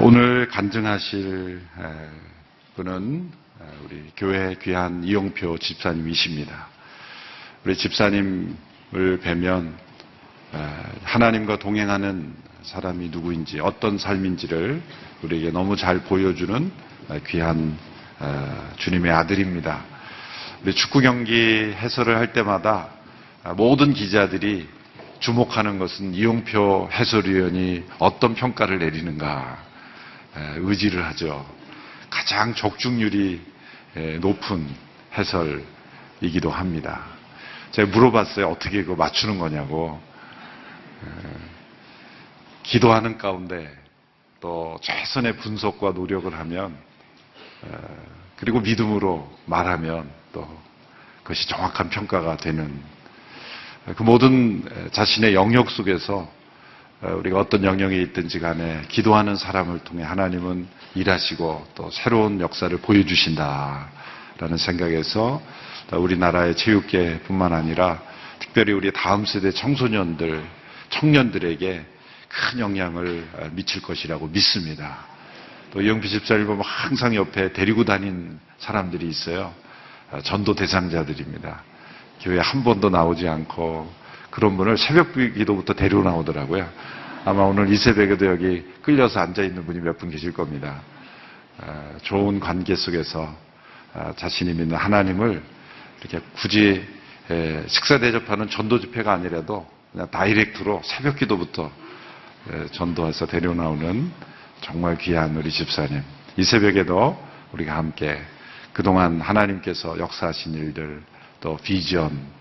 오늘 간증하실 분은 우리 교회 귀한 이용표 집사님이십니다. 우리 집사님을 뵈면 하나님과 동행하는 사람이 누구인지, 어떤 삶인지를 우리에게 너무 잘 보여주는 귀한 주님의 아들입니다. 우리 축구 경기 해설을 할 때마다 모든 기자들이 주목하는 것은 이용표 해설위원이 어떤 평가를 내리는가 의지를 하죠. 가장 적중률이 높은 해설이기도 합니다. 제가 물어봤어요. 어떻게 그거 맞추는 거냐고. 기도하는 가운데 또 최선의 분석과 노력을 하면, 그리고 믿음으로 말하면 또 그것이 정확한 평가가 되는, 그 모든 자신의 영역 속에서 우리가 어떤 영역에 있든지 간에 기도하는 사람을 통해 하나님은 일하시고 또 새로운 역사를 보여주신다라는 생각에서 우리나라의 체육계뿐만 아니라 특별히 우리 다음 세대 청소년들, 청년들에게 큰 영향을 미칠 것이라고 믿습니다. 또 이용표 집사님 보면 항상 옆에 데리고 다닌 사람들이 있어요. 전도 대상자들입니다. 교회 한 번도 나오지 않고 그런 분을 새벽 기도부터 데리고 나오더라고요. 아마 오늘 이 새벽에도 여기 끌려서 앉아있는 분이 몇 분 계실 겁니다. 좋은 관계 속에서 자신이 믿는 하나님을 이렇게 굳이 식사 대접하는 전도 집회가 아니라도 그냥 다이렉트로 새벽 기도부터 전도해서 데리고 나오는 정말 귀한 우리 집사님. 이 새벽에도 우리가 함께 그동안 하나님께서 역사하신 일들, 또 비전,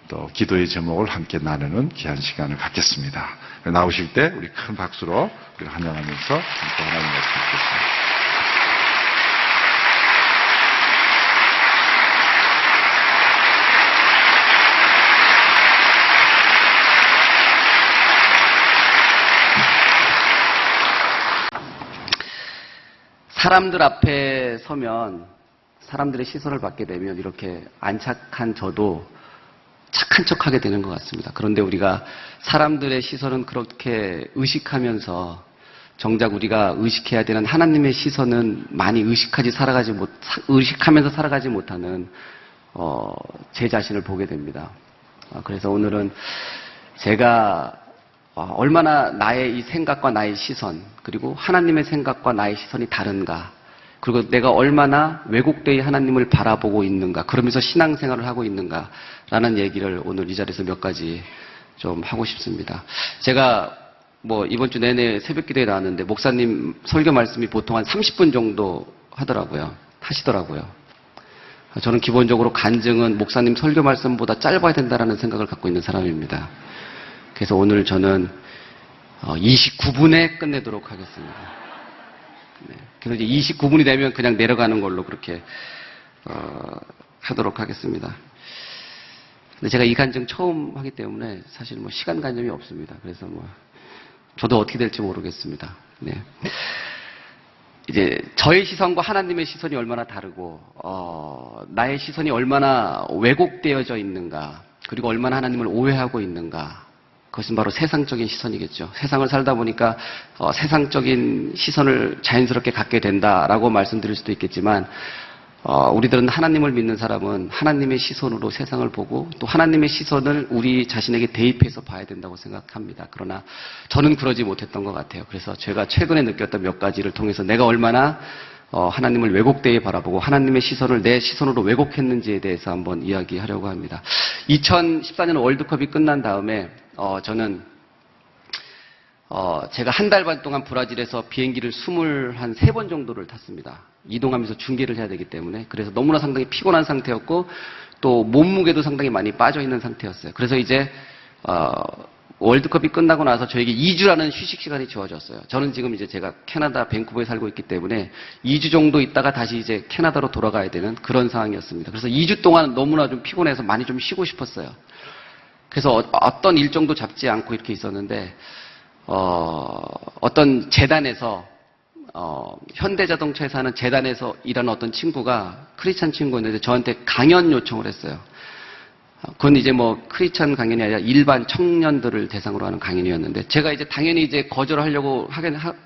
또 기도의 제목을 함께 나누는 귀한 시간을 갖겠습니다. 나오실 때 우리 큰 박수로 우리가 환영하면서 함께 하나님 말씀 듣겠습니다. 사람들 앞에 서면 사람들의 시선을 받게 되면 이렇게 안 착한 저도 착한 척하게 되는 것 같습니다. 그런데 우리가 사람들의 시선은 그렇게 의식하면서 정작 우리가 의식해야 되는 하나님의 시선은 많이 의식하면서 살아가지 못하는 제 자신을 보게 됩니다. 그래서 오늘은 제가 얼마나 나의 이 생각과 나의 시선, 그리고 하나님의 생각과 나의 시선이 다른가, 그리고 내가 얼마나 왜곡되이 하나님을 바라보고 있는가, 그러면서 신앙생활을 하고 있는가라는 얘기를 오늘 이 자리에서 몇 가지 좀 하고 싶습니다. 제가 이번 주 내내 새벽 기도에 나왔는데 목사님 설교 말씀이 보통 한 30분 정도 하시더라고요. 저는 기본적으로 간증은 목사님 설교 말씀보다 짧아야 된다는 생각을 갖고 있는 사람입니다. 그래서 오늘 저는 29분에 끝내도록 하겠습니다. 그래서 이제 29분이 되면 그냥 내려가는 걸로 그렇게 하도록 하겠습니다. 근데 제가 이 간증 처음 하기 때문에 사실 시간 관념이 없습니다. 그래서 저도 어떻게 될지 모르겠습니다. 네. 이제 저의 시선과 하나님의 시선이 얼마나 다르고 나의 시선이 얼마나 왜곡되어져 있는가, 그리고 얼마나 하나님을 오해하고 있는가, 그것은 바로 세상적인 시선이겠죠. 세상을 살다 보니까 세상적인 시선을 자연스럽게 갖게 된다라고 말씀드릴 수도 있겠지만, 우리들은 하나님을 믿는 사람은 하나님의 시선으로 세상을 보고 또 하나님의 시선을 우리 자신에게 대입해서 봐야 된다고 생각합니다. 그러나 저는 그러지 못했던 것 같아요. 그래서 제가 최근에 느꼈던 몇 가지를 통해서 내가 얼마나 하나님을 왜곡되이 바라보고 하나님의 시선을 내 시선으로 왜곡했는지에 대해서 한번 이야기하려고 합니다. 2014년 월드컵이 끝난 다음에 저는 제가 한 달 반 동안 브라질에서 비행기를 23번 정도를 탔습니다. 이동하면서 중계를 해야 되기 때문에. 그래서 너무나 상당히 피곤한 상태였고 또 몸무게도 상당히 많이 빠져 있는 상태였어요. 그래서 이제 월드컵이 끝나고 나서 저에게 2주라는 휴식 시간이 주어졌어요. 저는 지금 이제 제가 캐나다 밴쿠버에 살고 있기 때문에 2주 정도 있다가 다시 이제 캐나다로 돌아가야 되는 그런 상황이었습니다. 그래서 2주 동안 너무나 좀 피곤해서 많이 좀 쉬고 싶었어요. 그래서 어떤 일정도 잡지 않고 이렇게 있었는데 어떤 재단에서 현대자동차에서 하는 재단에서 일하는 어떤 친구가 크리스찬 친구였는데 저한테 강연 요청을 했어요. 그건 이제 뭐 크리스천 강연이 아니라 일반 청년들을 대상으로 하는 강연이었는데 제가 이제 당연히 이제 거절하려고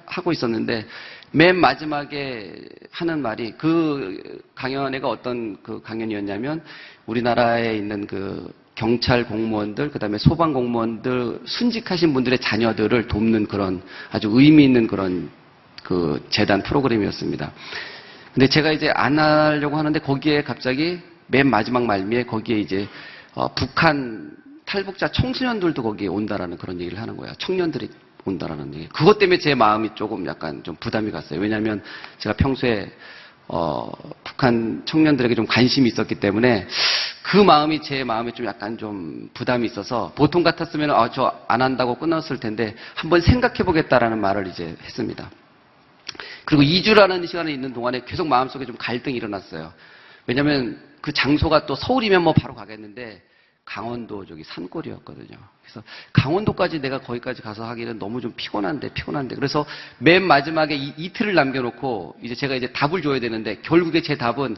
하고 있었는데 맨 마지막에 하는 말이 그 강연회가 어떤 그 강연이었냐면 우리나라에 있는 그 경찰 공무원들, 그다음에 소방 공무원들, 순직하신 분들의 자녀들을 돕는 그런 아주 의미 있는 그런 그 재단 프로그램이었습니다. 근데 제가 이제 안 하려고 하는데 거기에 갑자기 맨 마지막 말미에 거기에 이제 북한 탈북자 청소년들도 거기에 온다라는 그런 얘기를 하는 거예요. 청년들이 온다라는 얘기. 그것 때문에 제 마음이 조금 약간 좀 부담이 갔어요. 왜냐하면 제가 평소에 북한 청년들에게 좀 관심이 있었기 때문에 그 마음이 제 마음에 좀 약간 좀 부담이 있어서 보통 같았으면 저 안 한다고 끝났을 텐데 한번 생각해 보겠다라는 말을 이제 했습니다. 그리고 2주라는 시간이 있는 동안에 계속 마음속에 좀 갈등이 일어났어요. 왜냐하면 그 장소가 또 서울이면 뭐 바로 가겠는데 강원도 저기 산골이었거든요. 그래서 강원도까지 내가 거기까지 가서 하기는 너무 좀 피곤한데. 그래서 맨 마지막에 이틀을 남겨놓고 이제 제가 이제 답을 줘야 되는데 결국에 제 답은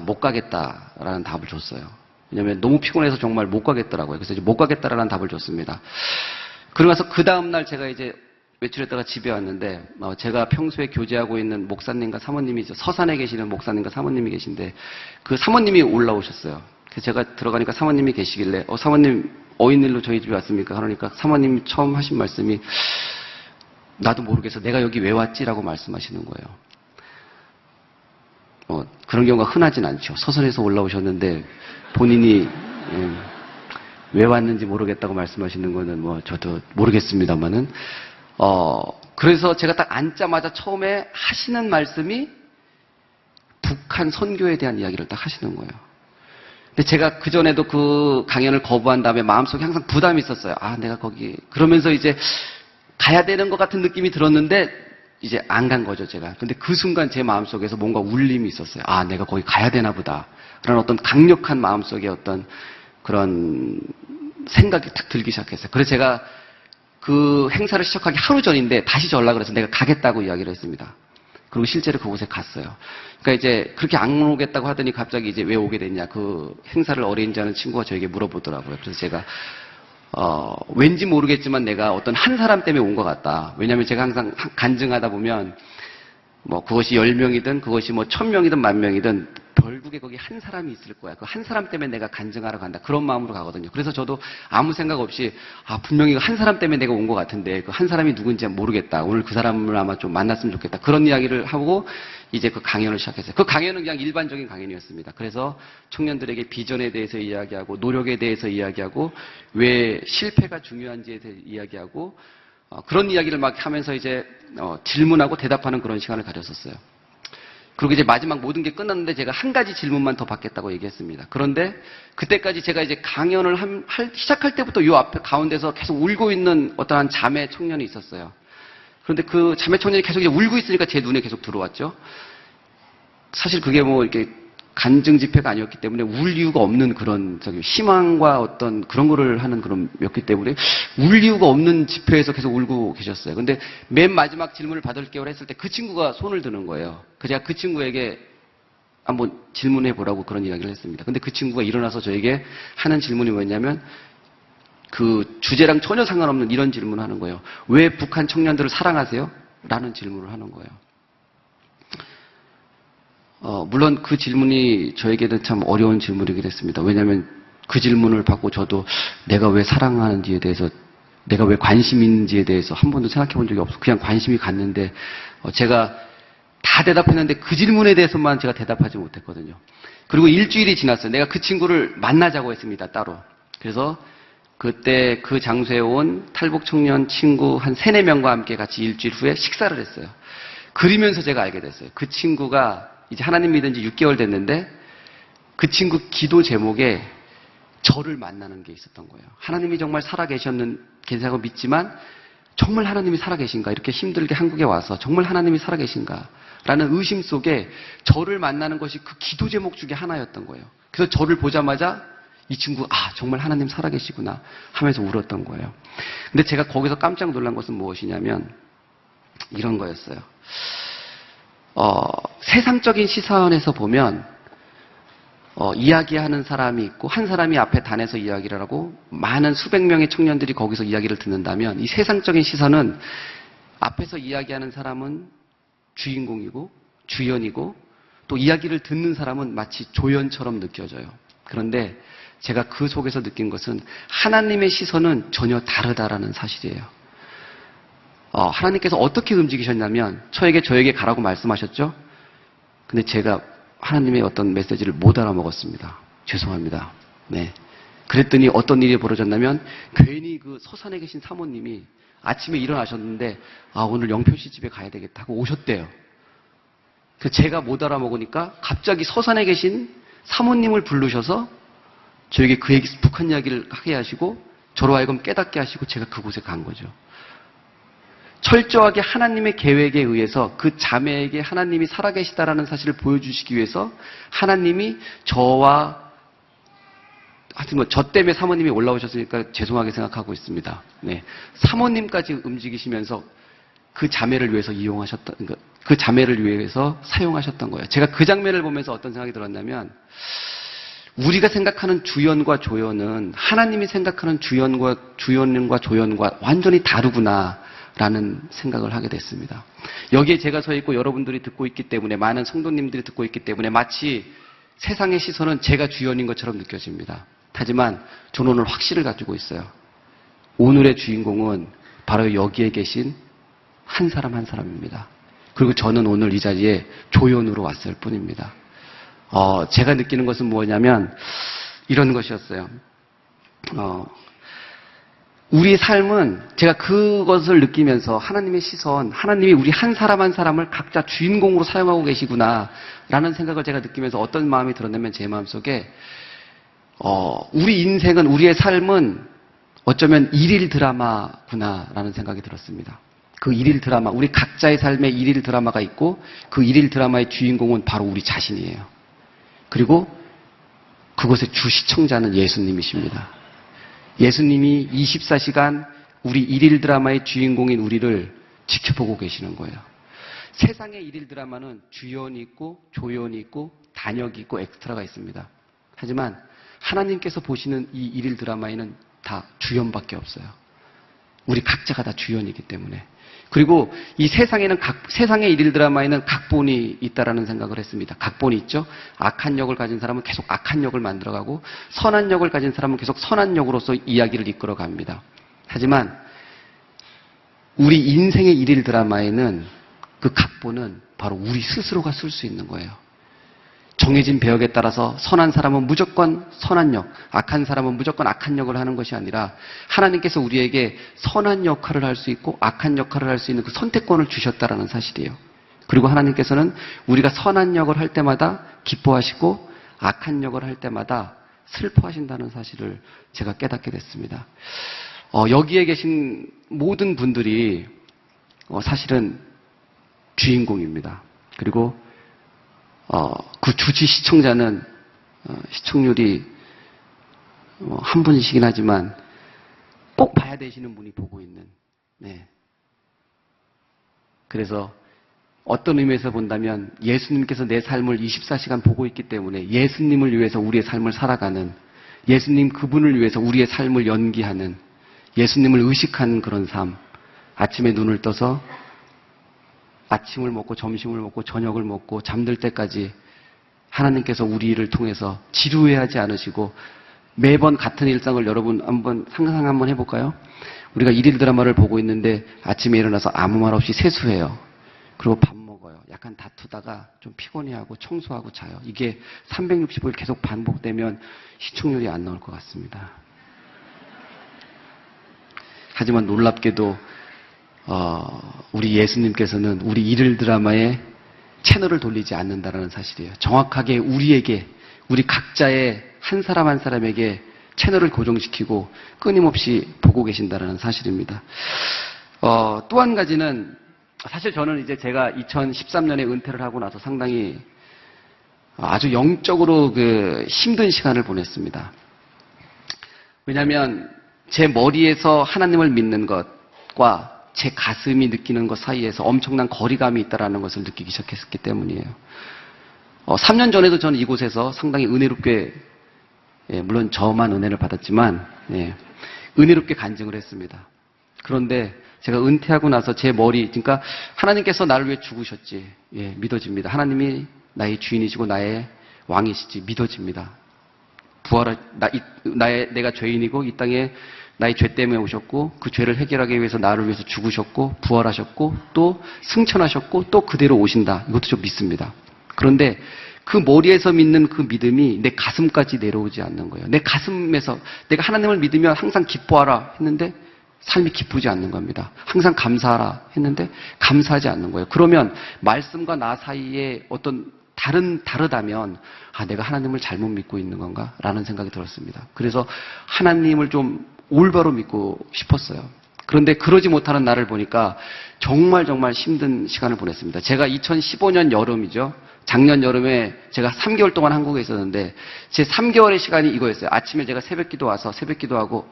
못 가겠다라는 답을 줬어요. 왜냐하면 너무 피곤해서 정말 못 가겠더라고요. 그래서 이제 못 가겠다라는 답을 줬습니다. 그러고 나서 그 다음날 제가 이제 외출했다가 집에 왔는데 제가 평소에 교제하고 있는 목사님과 사모님이 서산에 계시는 목사님과 사모님이 계신데 그 사모님이 올라오셨어요. 그래서 제가 들어가니까 사모님이 계시길래 사모님 어인일로 저희 집에 왔습니까? 그러니까 사모님이 처음 하신 말씀이 나도 모르겠어. 내가 여기 왜 왔지라고 말씀하시는 거예요. 그런 경우가 흔하진 않죠. 서산에서 올라오셨는데 본인이 왜 왔는지 모르겠다고 말씀하시는 거는 저도 모르겠습니다만은 그래서 제가 딱 앉자마자 처음에 하시는 말씀이 북한 선교에 대한 이야기를 딱 하시는 거예요. 근데 제가 그전에도 그 강연을 거부한 다음에 마음속에 항상 부담이 있었어요. 내가 거기, 그러면서 이제 가야 되는 것 같은 느낌이 들었는데 이제 안 간 거죠, 제가. 근데 그 순간 제 마음속에서 뭔가 울림이 있었어요. 내가 거기 가야 되나 보다. 라는 어떤 강력한 마음속에 어떤 그런 생각이 딱 들기 시작했어요. 그래서 제가 그 행사를 시작하기 하루 전인데 다시 연락을 해서 내가 가겠다고 이야기를 했습니다. 그리고 실제로 그곳에 갔어요. 그러니까 이제 그렇게 안 오겠다고 하더니 갑자기 이제 왜 오게 됐냐. 그 행사를 어레인지하는 친구가 저에게 물어보더라고요. 그래서 제가 왠지 모르겠지만 내가 어떤 한 사람 때문에 온 것 같다. 왜냐하면 제가 항상 간증하다 보면 그것이 10명이든 그것이 1000명이든 10,000명이든 결국에 거기 한 사람이 있을 거야. 그 한 사람 때문에 내가 간증하러 간다. 그런 마음으로 가거든요. 그래서 저도 아무 생각 없이 분명히 한 사람 때문에 내가 온 것 같은데 그 한 사람이 누군지 모르겠다. 오늘 그 사람을 아마 좀 만났으면 좋겠다. 그런 이야기를 하고 이제 그 강연을 시작했어요. 그 강연은 그냥 일반적인 강연이었습니다. 그래서 청년들에게 비전에 대해서 이야기하고 노력에 대해서 이야기하고 왜 실패가 중요한지에 대해서 이야기하고 그런 이야기를 막 하면서 이제 질문하고 대답하는 그런 시간을 가졌었어요. 그리고 이제 마지막 모든 게 끝났는데 제가 한 가지 질문만 더 받겠다고 얘기했습니다. 그런데 그때까지 제가 이제 강연을 시작할 때부터 요 앞에 가운데서 계속 울고 있는 어떠한 자매 청년이 있었어요. 그런데 그 자매 청년이 계속 이제 울고 있으니까 제 눈에 계속 들어왔죠. 사실 그게 이렇게 간증 집회가 아니었기 때문에 울 이유가 없는 그런 희망과 어떤 그런 거를 하는 그런 였기 때문에 울 이유가 없는 집회에서 계속 울고 계셨어요. 근데 맨 마지막 질문을 받을게요 했을 때 그 친구가 손을 드는 거예요. 그래서 제가 그 친구에게 한번 질문해 보라고 그런 이야기를 했습니다. 근데 그 친구가 일어나서 저에게 하는 질문이 뭐냐면 그 주제랑 전혀 상관없는 이런 질문을 하는 거예요. 왜 북한 청년들을 사랑하세요? 라는 질문을 하는 거예요. 물론 그 질문이 저에게는 참 어려운 질문이긴 했습니다. 왜냐하면 그 질문을 받고 저도 내가 왜 사랑하는지에 대해서, 내가 왜 관심 있는지에 대해서 한 번도 생각해 본 적이 없어. 그냥 관심이 갔는데, 제가 다 대답했는데 그 질문에 대해서만 제가 대답하지 못했거든요. 그리고 일주일이 지났어요. 내가 그 친구를 만나자고 했습니다, 따로. 그래서 그때 그 장소에 온 탈북 청년 친구 한 3, 4명과 함께 같이 일주일 후에 식사를 했어요. 그러면서 제가 알게 됐어요. 그 친구가 이제 하나님 믿은 지 6개월 됐는데 그 친구 기도 제목에 저를 만나는 게 있었던 거예요. 하나님이 정말 계시다고 믿지만 정말 하나님이 살아계신가? 이렇게 힘들게 한국에 와서 정말 하나님이 살아계신가? 라는 의심 속에 저를 만나는 것이 그 기도 제목 중에 하나였던 거예요. 그래서 저를 보자마자 이 친구 정말 하나님 살아계시구나 하면서 울었던 거예요. 근데 제가 거기서 깜짝 놀란 것은 무엇이냐면 이런 거였어요. 세상적인 시선에서 보면 이야기하는 사람이 있고 한 사람이 앞에 단에서 이야기를 하고 많은 수백 명의 청년들이 거기서 이야기를 듣는다면 이 세상적인 시선은 앞에서 이야기하는 사람은 주인공이고 주연이고 또 이야기를 듣는 사람은 마치 조연처럼 느껴져요. 그런데 제가 그 속에서 느낀 것은 하나님의 시선은 전혀 다르다라는 사실이에요. 하나님께서 어떻게 움직이셨냐면 저에게 가라고 말씀하셨죠. 근데 제가 하나님의 어떤 메시지를 못 알아먹었습니다. 죄송합니다. 네. 그랬더니 어떤 일이 벌어졌냐면 괜히 그 서산에 계신 사모님이 아침에 일어나셨는데 오늘 영표씨 집에 가야 되겠다 하고 오셨대요. 그 제가 못 알아먹으니까 갑자기 서산에 계신 사모님을 부르셔서 저에게 그 얘기, 북한 이야기를 하게 하시고 저로 하여금 깨닫게 하시고 제가 그곳에 간 거죠. 철저하게 하나님의 계획에 의해서 그 자매에게 하나님이 살아계시다라는 사실을 보여주시기 위해서 하나님이 하여튼 저 때문에 사모님이 올라오셨으니까 죄송하게 생각하고 있습니다. 네. 사모님까지 움직이시면서 그 자매를 위해서 그 자매를 위해서 사용하셨던 거예요. 제가 그 장면을 보면서 어떤 생각이 들었냐면 우리가 생각하는 주연과 조연은 하나님이 생각하는 주연과 조연과 완전히 다르구나라는 생각을 하게 됐습니다. 여기에 제가 서 있고 여러분들이 듣고 있기 때문에 많은 성도님들이 듣고 있기 때문에 마치 세상의 시선은 제가 주연인 것처럼 느껴집니다. 하지만 저는 오늘 확신을 가지고 있어요. 오늘의 주인공은 바로 여기에 계신 한 사람 한 사람입니다. 그리고 저는 오늘 이 자리에 조연으로 왔을 뿐입니다. 제가 느끼는 것은 뭐냐면 이런 것이었어요. 우리의 삶은 제가 그것을 느끼면서 하나님의 시선, 하나님이 우리 한 사람 한 사람을 각자 주인공으로 사용하고 계시구나라는 생각을 제가 느끼면서 어떤 마음이 들었냐면 제 마음속에 우리 인생은, 우리의 삶은 어쩌면 일일 드라마구나라는 생각이 들었습니다. 그 일일 드라마, 우리 각자의 삶에 일일 드라마가 있고 그 일일 드라마의 주인공은 바로 우리 자신이에요. 그리고 그곳의 주 시청자는 예수님이십니다. 예수님이 24시간 우리 일일 드라마의 주인공인 우리를 지켜보고 계시는 거예요. 세상의 일일 드라마는 주연이 있고 조연이 있고 단역이 있고 엑스트라가 있습니다. 하지만 하나님께서 보시는 이 일일 드라마에는 다 주연밖에 없어요. 우리 각자가 다 주연이기 때문에. 그리고 이 세상의 일일 드라마에는 각본이 있다라는 생각을 했습니다. 각본이 있죠. 악한 역을 가진 사람은 계속 악한 역을 만들어가고 선한 역을 가진 사람은 계속 선한 역으로서 이야기를 이끌어갑니다. 하지만 우리 인생의 일일 드라마에는 그 각본은 바로 우리 스스로가 쓸 수 있는 거예요. 정해진 배역에 따라서 선한 사람은 무조건 선한 역, 악한 사람은 무조건 악한 역을 하는 것이 아니라 하나님께서 우리에게 선한 역할을 할 수 있고 악한 역할을 할 수 있는 그 선택권을 주셨다라는 사실이에요. 그리고 하나님께서는 우리가 선한 역을 할 때마다 기뻐하시고 악한 역을 할 때마다 슬퍼하신다는 사실을 제가 깨닫게 됐습니다. 여기에 계신 모든 분들이 사실은 주인공입니다. 그리고 그 주지 시청자는 시청률이 한 분이시긴 하지만 꼭 봐야 되시는 분이 보고 있는. 네. 그래서 어떤 의미에서 본다면 예수님께서 내 삶을 24시간 보고 있기 때문에 예수님을 위해서 우리의 삶을 살아가는, 예수님 그분을 위해서 우리의 삶을 연기하는, 예수님을 의식하는 그런 삶. 아침에 눈을 떠서 아침을 먹고 점심을 먹고 저녁을 먹고 잠들 때까지 하나님께서 우리를 통해서 지루해하지 않으시고 매번 같은 일상을 여러분 상상 한번 해볼까요? 우리가 일일 드라마를 보고 있는데 아침에 일어나서 아무 말 없이 세수해요. 그리고 밥 먹어요. 약간 다투다가 좀 피곤해하고 청소하고 자요. 이게 365일 계속 반복되면 시청률이 안 나올 것 같습니다. 하지만 놀랍게도 우리 예수님께서는 우리 일일 드라마에 채널을 돌리지 않는다는 사실이에요. 정확하게 우리에게, 우리 각자의 한 사람 한 사람에게 채널을 고정시키고 끊임없이 보고 계신다는 사실입니다. 또 한 가지는 사실 저는 이제 제가 2013년에 은퇴를 하고 나서 상당히 아주 영적으로 힘든 시간을 보냈습니다. 왜냐하면 제 머리에서 하나님을 믿는 것과 제 가슴이 느끼는 것 사이에서 엄청난 거리감이 있다는 것을 느끼기 시작했기 때문이에요. 3년 전에도 저는 이곳에서 상당히 은혜롭게, 예, 물론 저만 은혜를 받았지만, 예, 은혜롭게 간증을 했습니다. 그런데 제가 은퇴하고 나서 제 머리, 그러니까 하나님께서 나를 위해 죽으셨지. 예, 믿어집니다. 하나님이 나의 주인이시고 나의 왕이시지. 믿어집니다. 내가 죄인이고 이 땅에 나의 죄 때문에 오셨고 그 죄를 해결하기 위해서 나를 위해서 죽으셨고 부활하셨고 또 승천하셨고 또 그대로 오신다. 이것도 좀 믿습니다. 그런데 그 머리에서 믿는 그 믿음이 내 가슴까지 내려오지 않는 거예요. 내 가슴에서 내가 하나님을 믿으면 항상 기뻐하라 했는데 삶이 기쁘지 않는 겁니다. 항상 감사하라 했는데 감사하지 않는 거예요. 그러면 말씀과 나 사이에 어떤 다르다면 내가 하나님을 잘못 믿고 있는 건가? 라는 생각이 들었습니다. 그래서 하나님을 좀 올바로 믿고 싶었어요. 그런데 그러지 못하는 나를 보니까 정말 힘든 시간을 보냈습니다. 제가 2015년 여름이죠. 작년 여름에 제가 3개월 동안 한국에 있었는데 제 3개월의 시간이 이거였어요. 아침에 제가 새벽기도 와서 새벽기도하고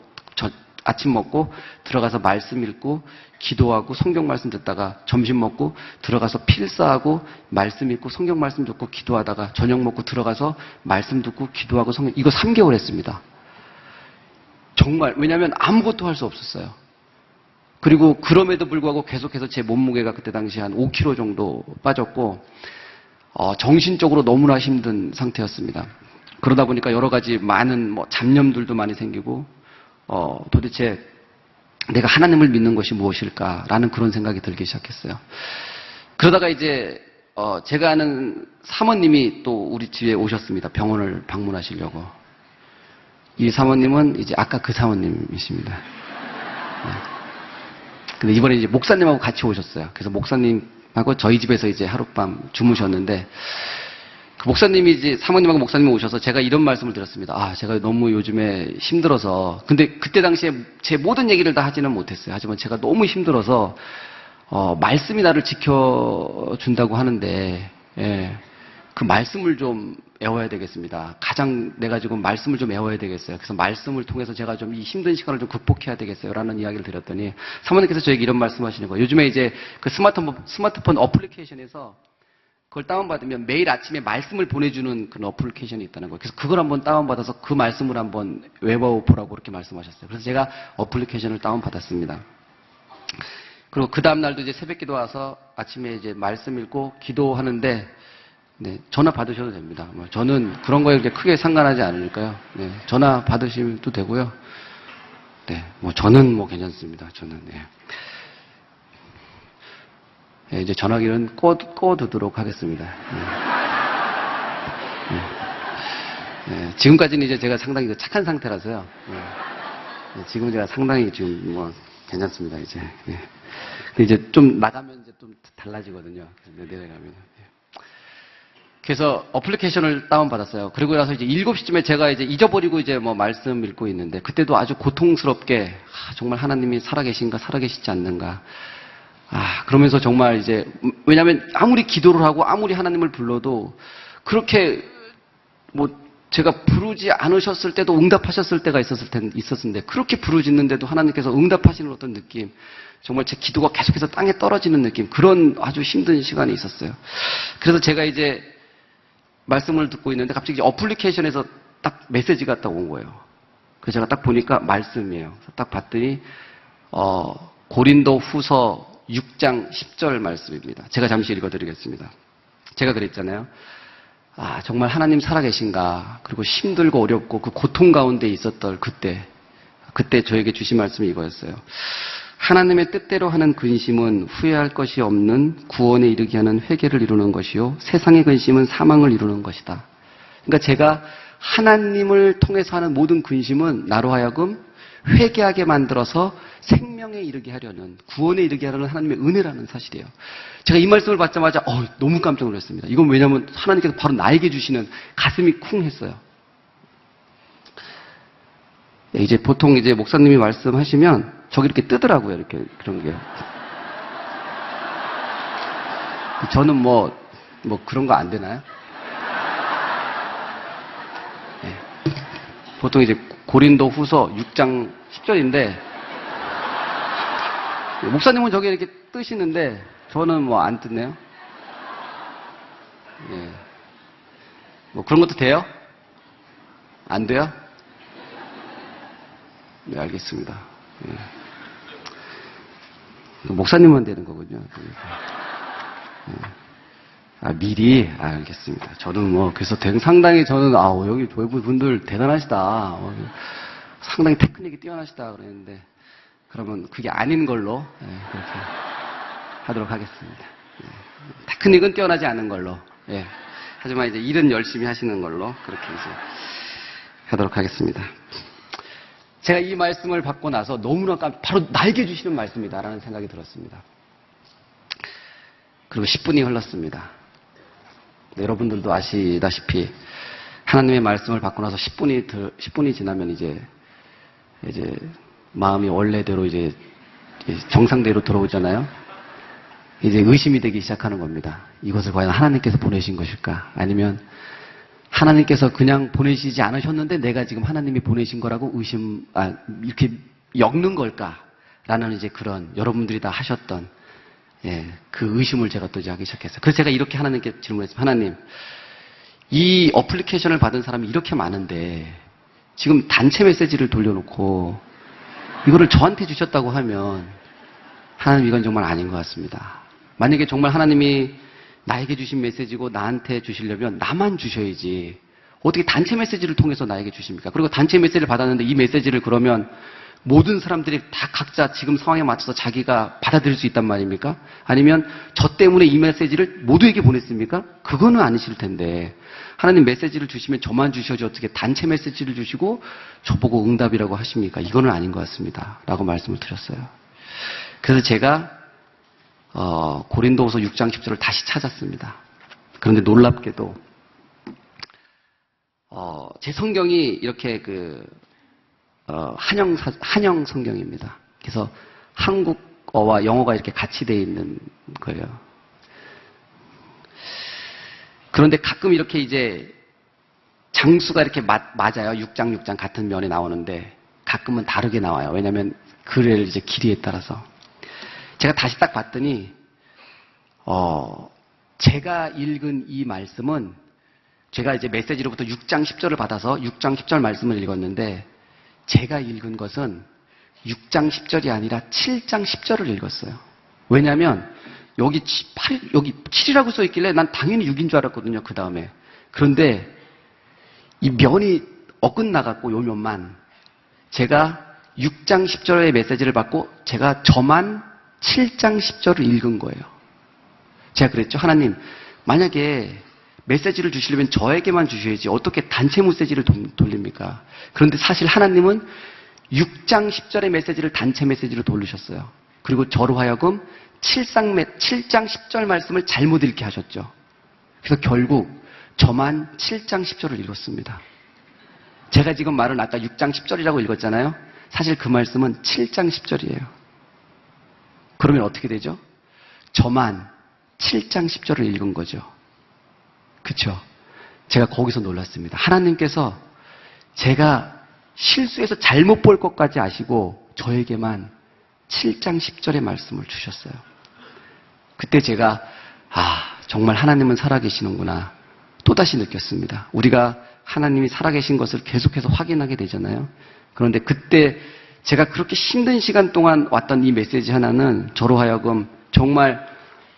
아침 먹고 들어가서 말씀 읽고 기도하고 성경 말씀 듣다가 점심 먹고 들어가서 필사하고 말씀 읽고 성경 말씀 듣고 기도하다가 저녁 먹고 들어가서 말씀 듣고 기도하고 성경 이거 3개월 했습니다. 정말 왜냐하면 아무것도 할 수 없었어요. 그리고 그럼에도 불구하고 계속해서 제 몸무게가 그때 당시 한 5kg 정도 빠졌고 정신적으로 너무나 힘든 상태였습니다. 그러다 보니까 여러 가지 많은 잡념들도 많이 생기고 도대체 내가 하나님을 믿는 것이 무엇일까라는 그런 생각이 들기 시작했어요. 그러다가 이제 제가 아는 사모님이 또 우리 집에 오셨습니다. 병원을 방문하시려고. 이 사모님은 이제 아까 그 사모님이십니다. 네. 근데 이번에 이제 목사님하고 같이 오셨어요. 그래서 목사님하고 저희 집에서 이제 하룻밤 주무셨는데 그 목사님이 이제 사모님하고 목사님이 오셔서 제가 이런 말씀을 드렸습니다. 제가 너무 요즘에 힘들어서 근데 그때 당시에 제 모든 얘기를 다 하지는 못했어요. 하지만 제가 너무 힘들어서 말씀이 나를 지켜준다고 하는데 예, 그 말씀을 좀 외워야 되겠습니다. 가장 내가 지금 말씀을 좀 외워야 되겠어요. 그래서 말씀을 통해서 제가 좀 이 힘든 시간을 좀 극복해야 되겠어요. 라는 이야기를 드렸더니 사모님께서 저에게 이런 말씀하시는 거예요. 요즘에 이제 그 스마트폰 어플리케이션에서 그걸 다운받으면 매일 아침에 말씀을 보내주는 그런 어플리케이션이 있다는 거예요. 그래서 그걸 한번 다운받아서 그 말씀을 한번 외워보라고 그렇게 말씀하셨어요. 그래서 제가 어플리케이션을 다운받았습니다. 그리고 그 다음날도 이제 새벽기도 와서 아침에 이제 말씀 읽고 기도하는데 네, 전화 받으셔도 됩니다. 저는 그런 거에 그렇게 크게 상관하지 않으니까요. 네, 전화 받으셔도 되고요. 네, 저는 괜찮습니다. 저는, 네. 네, 이제 전화기는 꺼두도록 하겠습니다. 네. 네, 지금까지는 이제 제가 상당히 착한 상태라서요. 네, 지금 제가 상당히 지금 괜찮습니다. 이제. 네. 근데 이제 좀 나가면 이제 좀 달라지거든요. 내려가면. 그래서 어플리케이션을 다운받았어요. 그리고 나서 이제 7시쯤에 제가 이제 잊어버리고 이제 말씀 읽고 있는데 그때도 아주 고통스럽게 정말 하나님이 살아계신가 살아계시지 않는가. 그러면서 정말 이제 왜냐하면 아무리 기도를 하고 아무리 하나님을 불러도 그렇게 제가 부르지 않으셨을 때도 응답하셨을 때가 있었는데 그렇게 부르짖는데도 하나님께서 응답하시는 어떤 느낌, 정말 제 기도가 계속해서 땅에 떨어지는 느낌, 그런 아주 힘든 시간이 있었어요. 그래서 제가 이제 말씀을 듣고 있는데 갑자기 어플리케이션에서 딱 메시지가 딱 온 거예요. 그래서 제가 딱 보니까 말씀이에요. 그래서 딱 봤더니 고린도 후서 6장 10절 말씀입니다. 제가 잠시 읽어드리겠습니다. 제가 그랬잖아요. 정말 하나님 살아계신가. 그리고 힘들고 어렵고 그 고통 가운데 있었던 그때 저에게 주신 말씀이 이거였어요. 하나님의 뜻대로 하는 근심은 후회할 것이 없는 구원에 이르게 하는 회개를 이루는 것이요 세상의 근심은 사망을 이루는 것이다. 그러니까 제가 하나님을 통해서 하는 모든 근심은 나로 하여금 회개하게 만들어서 생명에 이르게 하려는, 구원에 이르게 하려는 하나님의 은혜라는 사실이에요. 제가 이 말씀을 받자마자 너무 깜짝 놀랐습니다. 이건 왜냐하면 하나님께서 바로 나에게 주시는, 가슴이 쿵 했어요. 이제 보통 이제 목사님이 말씀하시면 저기 이렇게 뜨더라고요. 이렇게 그런 게. 저는 그런 거 안 되나요? 네. 보통 이제 고린도 후서 6장 10절인데 목사님은 저기 이렇게 뜨시는데 저는 안 뜨네요. 네. 뭐 그런 것도 돼요? 안 돼요? 네, 알겠습니다. 예. 목사님만 되는 거군요. 예. 아, 미리? 아, 알겠습니다. 저는 뭐, 그래서 상당히 저는, 여기 조회분들 대단하시다. 상당히 테크닉이 뛰어나시다 그랬는데, 그러면 그게 아닌 걸로, 예, 그렇게 하도록 하겠습니다. 예. 테크닉은 뛰어나지 않은 걸로, 예. 하지만 이제 일은 열심히 하시는 걸로, 그렇게 이제 하도록 하겠습니다. 제가 이 말씀을 받고 나서 너무나 바로 나에게 주시는 말씀이다라는 생각이 들었습니다. 그리고 10분이 흘렀습니다. 여러분들도 아시다시피 하나님의 말씀을 받고 나서 10분이 지나면 이제 마음이 원래대로 이제 정상대로 들어오잖아요. 이제 의심이 되기 시작하는 겁니다. 이것을 과연 하나님께서 보내신 것일까? 아니면 하나님께서 그냥 보내시지 않으셨는데 내가 지금 하나님이 보내신 거라고 이렇게 엮는 걸까? 라는 이제 그런 여러분들이 다 하셨던 그 의심을 제가 또 이제 하기 시작했어요. 그래서 제가 이렇게 하나님께 질문했습니다. 하나님, 이 어플리케이션을 받은 사람이 이렇게 많은데 지금 단체 메시지를 돌려놓고 이거를 저한테 주셨다고 하면 하나님 이건 정말 아닌 것 같습니다. 만약에 정말 하나님이 나에게 주신 메시지고 나한테 주시려면 나만 주셔야지 어떻게 단체 메시지를 통해서 나에게 주십니까? 그리고 단체 메시지를 받았는데 이 메시지를 그러면 모든 사람들이 다 각자 지금 상황에 맞춰서 자기가 받아들일 수 있단 말입니까? 아니면 저 때문에 이 메시지를 모두에게 보냈습니까? 그거는 아니실 텐데 하나님 메시지를 주시면 저만 주셔야지 어떻게 단체 메시지를 주시고 저보고 응답이라고 하십니까? 이거는 아닌 것 같습니다. 라고 말씀을 드렸어요. 그래서 제가 고린도후서 6장 10절을 다시 찾았습니다. 그런데 놀랍게도 제 성경이 이렇게 한영 성경입니다. 그래서 한국어와 영어가 이렇게 같이 되어 있는 거예요. 그런데 가끔 이렇게 이제 장수가 이렇게 맞아요. 6장 6장 같은 면에 나오는데 가끔은 다르게 나와요. 왜냐하면 글의 이제 길이에 따라서. 제가 다시 딱 봤더니 제가 읽은 이 말씀은 제가 이제 메시지로부터 6장 10절을 받아서 6장 10절 말씀을 읽었는데 제가 읽은 것은 6장 10절이 아니라 7장 10절을 읽었어요. 왜냐하면 여기 7이라고 써 있길래 난 당연히 6인 줄 알았거든요. 그 다음에. 그런데 이 면이 어긋나갖고 요 면만 제가 6장 10절의 메시지를 받고 제가 저만 7장 10절을 읽은 거예요. 제가 그랬죠. 하나님, 만약에 메시지를 주시려면 저에게만 주셔야지 어떻게 단체 메시지를 돌립니까? 그런데 사실 하나님은 6장 10절의 메시지를 단체 메시지로 돌리셨어요. 그리고 저로 하여금 7장 10절 말씀을 잘못 읽게 하셨죠. 그래서 결국 저만 7장 10절을 읽었습니다. 제가 지금 말은 아까 6장 10절이라고 읽었잖아요. 사실 그 말씀은 7장 10절이에요. 그러면 어떻게 되죠? 저만 7장 10절을 읽은 거죠. 그렇죠? 제가 거기서 놀랐습니다. 하나님께서 제가 실수해서 잘못 볼 것까지 아시고 저에게만 7장 10절의 말씀을 주셨어요. 그때 제가 정말 하나님은 살아계시는구나 또다시 느꼈습니다. 우리가 하나님이 살아계신 것을 계속해서 확인하게 되잖아요. 그런데 그때 제가 그렇게 힘든 시간 동안 왔던 이 메시지 하나는 저로 하여금 정말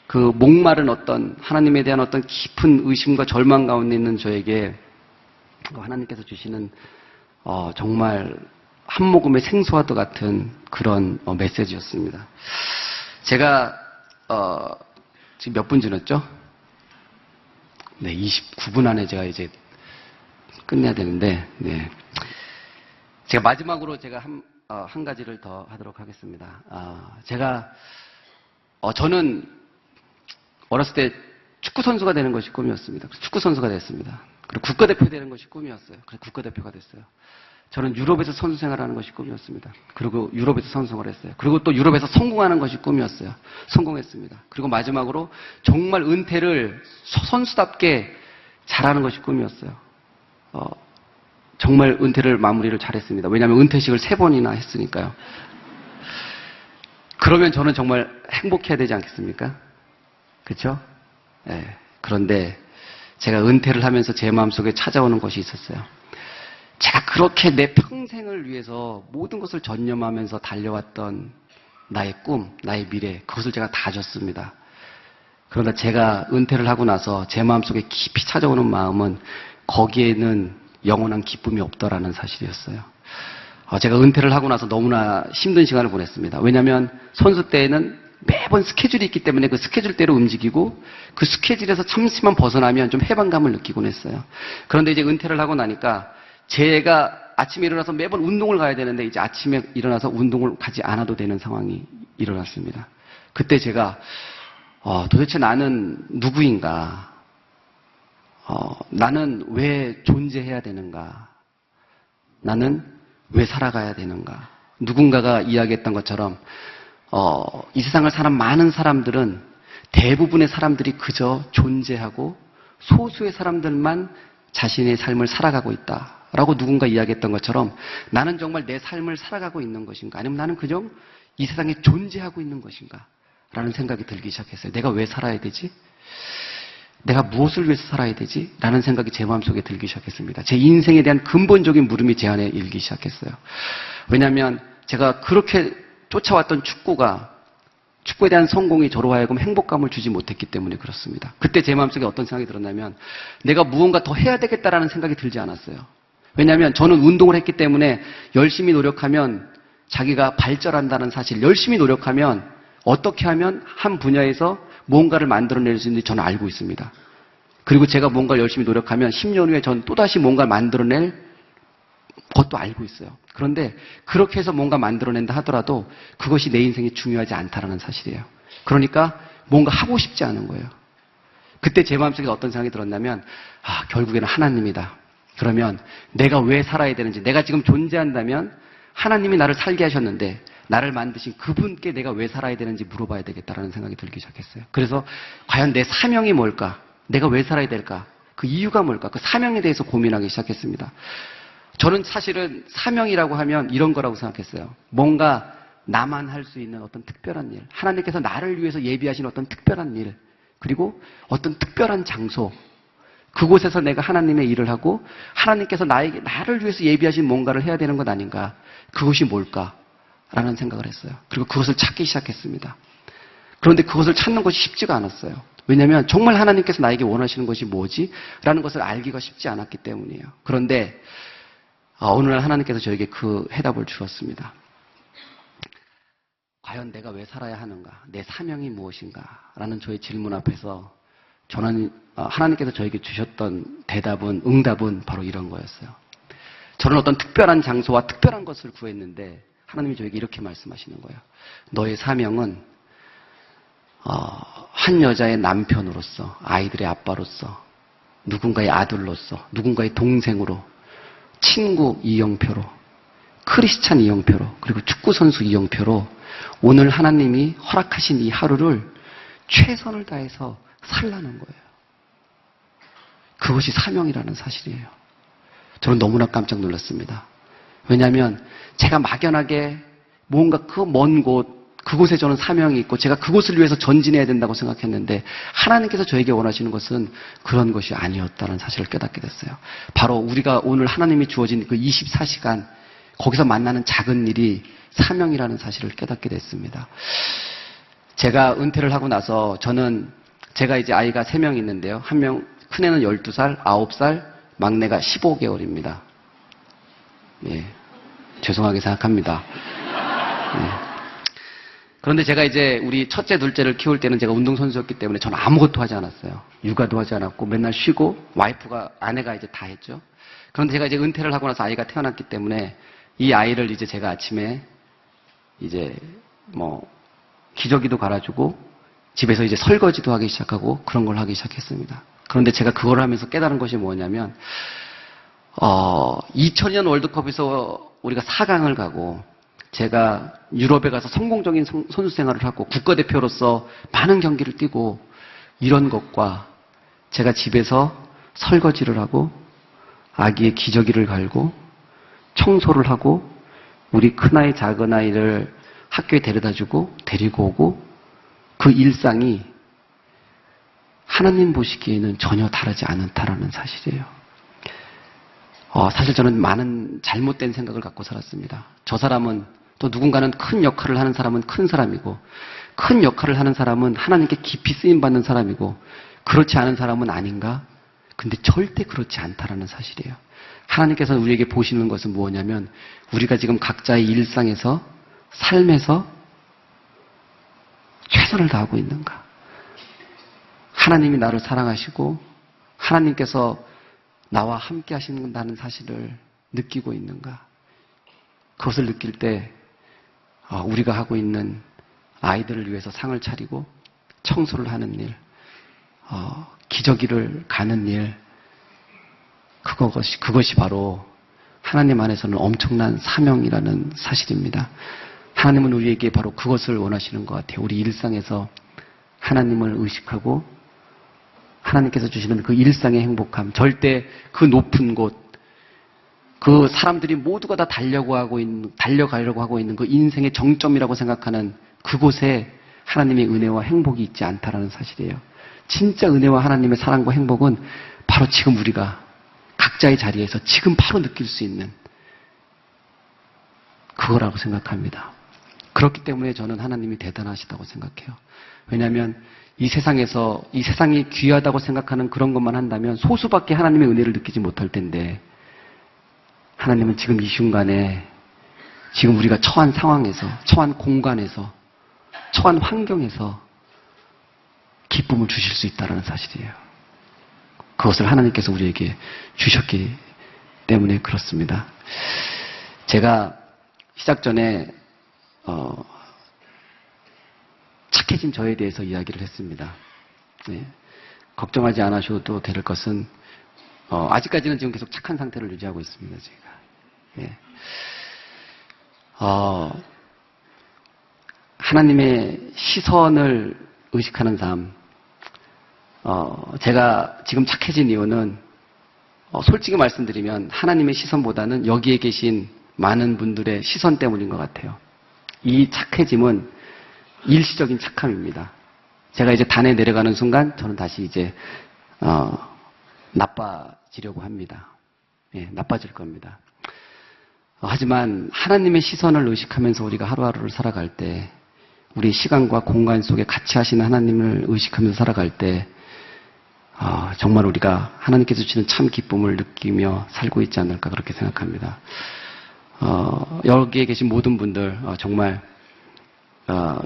그 목마른 어떤 하나님에 대한 어떤 깊은 의심과 절망 가운데 있는 저에게 하나님께서 주시는 정말 한 모금의 생수와도 같은 그런 메시지였습니다. 제가 지금 몇 분 지났죠? 네, 29분 안에 제가 이제 끝내야 되는데, 네. 제가 마지막으로 제가 한 가지를 더 하도록 하겠습니다. 저는 어렸을 때 축구 선수가 되는 것이 꿈이었습니다. 축구 선수가 됐습니다. 그리고 국가대표 되는 것이 꿈이었어요. 그래서 국가대표가 됐어요. 저는 유럽에서 선수 생활하는 것이 꿈이었습니다. 그리고 유럽에서 선수 생활을 했어요. 그리고 또 유럽에서 성공하는 것이 꿈이었어요. 성공했습니다. 그리고 마지막으로 정말 은퇴를 선수답게 잘하는 것이 꿈이었어요. 정말 은퇴를 마무리를 잘했습니다. 왜냐하면 은퇴식을 3번이나 했으니까요. 그러면 저는 정말 행복해야 되지 않겠습니까? 그렇죠? 네. 그런데 제가 은퇴를 하면서 제 마음속에 찾아오는 것이 있었어요. 제가 그렇게 내 평생을 위해서 모든 것을 전념하면서 달려왔던 나의 꿈, 나의 미래, 그것을 제가 다 줬습니다. 그러나 제가 은퇴를 하고 나서 제 마음속에 깊이 찾아오는 마음은 거기에는 영원한 기쁨이 없더라는 사실이었어요. 제가 은퇴를 하고 나서 너무나 힘든 시간을 보냈습니다. 왜냐하면 선수 때에는 매번 스케줄이 있기 때문에 그 스케줄대로 움직이고 그 스케줄에서 잠시만 벗어나면 좀 해방감을 느끼곤 했어요. 그런데 이제 은퇴를 하고 나니까 제가 아침에 일어나서 매번 운동을 가야 되는데 이제 아침에 일어나서 운동을 가지 않아도 되는 상황이 일어났습니다. 그때 제가 도대체 나는 누구인가? 나는 왜 존재해야 되는가? 나는 왜 살아가야 되는가? 누군가가 이야기했던 것처럼 이 세상을 사는 많은 사람들은 대부분의 사람들이 그저 존재하고 소수의 사람들만 자신의 삶을 살아가고 있다라고 누군가 이야기했던 것처럼 나는 정말 내 삶을 살아가고 있는 것인가? 아니면 나는 그저 이 세상에 존재하고 있는 것인가? 라는 생각이 들기 시작했어요. 내가 왜 살아야 되지? 내가 무엇을 위해서 살아야 되지? 라는 생각이 제 마음속에 들기 시작했습니다. 제 인생에 대한 근본적인 물음이 제 안에 일기 시작했어요. 왜냐하면 제가 그렇게 쫓아왔던 축구에 대한 성공이 저로 하여금 행복감을 주지 못했기 때문에 그렇습니다. 그때 제 마음속에 어떤 생각이 들었냐면 내가 무언가 더 해야 되겠다라는 생각이 들지 않았어요. 왜냐하면 저는 운동을 했기 때문에 열심히 노력하면 자기가 발전한다는 사실, 열심히 노력하면 어떻게 하면 한 분야에서 무언가를 만들어낼 수 있는지 저는 알고 있습니다. 그리고 제가 뭔가를 열심히 노력하면 10년 후에 전 또다시 뭔가를 만들어낼 것도 알고 있어요. 그런데 그렇게 해서 뭔가 만들어낸다 하더라도 그것이 내 인생에 중요하지 않다는 사실이에요. 그러니까 뭔가 하고 싶지 않은 거예요. 그때 제 마음속에 어떤 생각이 들었냐면 결국에는 하나님이다. 그러면 내가 왜 살아야 되는지, 내가 지금 존재한다면 하나님이 나를 살게 하셨는데 나를 만드신 그분께 내가 왜 살아야 되는지 물어봐야 되겠다라는 생각이 들기 시작했어요. 그래서 과연 내 사명이 뭘까? 내가 왜 살아야 될까? 그 이유가 뭘까? 그 사명에 대해서 고민하기 시작했습니다. 저는 사실은 사명이라고 하면 이런 거라고 생각했어요. 뭔가 나만 할 수 있는 어떤 특별한 일, 하나님께서 나를 위해서 예비하신 어떤 특별한 일, 그리고 어떤 특별한 장소, 그곳에서 내가 하나님의 일을 하고 하나님께서 나를 위해서 예비하신 뭔가를 해야 되는 것 아닌가? 그것이 뭘까? 라는 생각을 했어요. 그리고 그것을 찾기 시작했습니다. 그런데 그것을 찾는 것이 쉽지가 않았어요. 왜냐하면 정말 하나님께서 나에게 원하시는 것이 뭐지? 라는 것을 알기가 쉽지 않았기 때문이에요. 그런데 어느 날 하나님께서 저에게 그 해답을 주었습니다. 과연 내가 왜 살아야 하는가? 내 사명이 무엇인가? 라는 저의 질문 앞에서 저는 하나님께서 저에게 주셨던 응답은 바로 이런 거였어요. 저는 어떤 특별한 장소와 특별한 것을 구했는데 하나님이 저에게 이렇게 말씀하시는 거예요. 너의 사명은 한 여자의 남편으로서, 아이들의 아빠로서, 누군가의 아들로서, 누군가의 동생으로, 친구 이영표로, 크리스찬 이영표로, 그리고 축구선수 이영표로 오늘 하나님이 허락하신 이 하루를 최선을 다해서 살라는 거예요. 그것이 사명이라는 사실이에요. 저는 너무나 깜짝 놀랐습니다. 왜냐하면 제가 막연하게 뭔가 그 먼 곳, 그곳에 저는 사명이 있고 제가 그곳을 위해서 전진해야 된다고 생각했는데 하나님께서 저에게 원하시는 것은 그런 것이 아니었다는 사실을 깨닫게 됐어요. 바로 우리가 오늘 하나님이 주어진 그 24시간 거기서 만나는 작은 일이 사명이라는 사실을 깨닫게 됐습니다. 제가 은퇴를 하고 나서 제가 이제 아이가 3명 있는데요. 한 명, 큰애는 12살, 9살, 막내가 15개월입니다. 예, 죄송하게 생각합니다. 예. 그런데 제가 이제 우리 첫째, 둘째를 키울 때는 제가 운동선수였기 때문에 저는 아무것도 하지 않았어요. 육아도 하지 않았고 맨날 쉬고 아내가 이제 다 했죠. 그런데 제가 이제 은퇴를 하고 나서 아이가 태어났기 때문에 이 아이를 이제 제가 아침에 이제 기저귀도 갈아주고 집에서 이제 설거지도 하기 시작하고 그런 걸 하기 시작했습니다. 그런데 제가 그걸 하면서 깨달은 것이 뭐냐면 2002년 월드컵에서 우리가 4강을 가고 제가 유럽에 가서 성공적인 선수 생활을 하고 국가대표로서 많은 경기를 뛰고 이런 것과 제가 집에서 설거지를 하고 아기의 기저귀를 갈고 청소를 하고 우리 큰아이 작은아이를 학교에 데려다주고 데리고 오고 그 일상이 하나님 보시기에는 전혀 다르지 않다라는 사실이에요. 사실 저는 많은 잘못된 생각을 갖고 살았습니다. 저 사람은 또 누군가는 큰 역할을 하는 사람은 큰 사람이고 큰 역할을 하는 사람은 하나님께 깊이 쓰임받는 사람이고 그렇지 않은 사람은 아닌가? 근데 절대 그렇지 않다라는 사실이에요. 하나님께서 우리에게 보시는 것은 뭐냐면 우리가 지금 각자의 일상에서 삶에서 최선을 다하고 있는가? 하나님이 나를 사랑하시고 하나님께서 나와 함께 하신다는 사실을 느끼고 있는가? 그것을 느낄 때 우리가 하고 있는 아이들을 위해서 상을 차리고 청소를 하는 일, 기저귀를 가는 일, 그것이 바로 하나님 안에서는 엄청난 사명이라는 사실입니다. 하나님은 우리에게 바로 그것을 원하시는 것 같아요. 우리 일상에서 하나님을 의식하고 하나님께서 주시는 그 일상의 행복함, 절대 그 높은 곳, 그 사람들이 모두가 다 달려가려고 하고 있는 그 인생의 정점이라고 생각하는 그곳에 하나님의 은혜와 행복이 있지 않다라는 사실이에요. 진짜 은혜와 하나님의 사랑과 행복은 바로 지금 우리가 각자의 자리에서 지금 바로 느낄 수 있는 그거라고 생각합니다. 그렇기 때문에 저는 하나님이 대단하시다고 생각해요. 왜냐하면 이 세상이 귀하다고 생각하는 그런 것만 한다면 소수밖에 하나님의 은혜를 느끼지 못할 텐데 하나님은 지금 이 순간에 지금 우리가 처한 상황에서, 처한 공간에서, 처한 환경에서 기쁨을 주실 수 있다는 사실이에요. 그것을 하나님께서 우리에게 주셨기 때문에 그렇습니다. 제가 시작 전에 착해진 저에 대해서 이야기를 했습니다. 네. 걱정하지 않으셔도 될 것은 아직까지는 지금 계속 착한 상태를 유지하고 있습니다. 제가. 네. 하나님의 시선을 의식하는 삶. 제가 지금 착해진 이유는 솔직히 말씀드리면 하나님의 시선보다는 여기에 계신 많은 분들의 시선 때문인 것 같아요. 이 착해짐은 일시적인 착함입니다. 제가 이제 단에 내려가는 순간 저는 다시 이제 나빠지려고 합니다. 예, 나빠질 겁니다. 하지만 하나님의 시선을 의식하면서 우리가 하루하루를 살아갈 때 우리 시간과 공간 속에 같이 하시는 하나님을 의식하면서 살아갈 때 정말 우리가 하나님께서 주시는 참 기쁨을 느끼며 살고 있지 않을까 그렇게 생각합니다. 여기에 계신 모든 분들 정말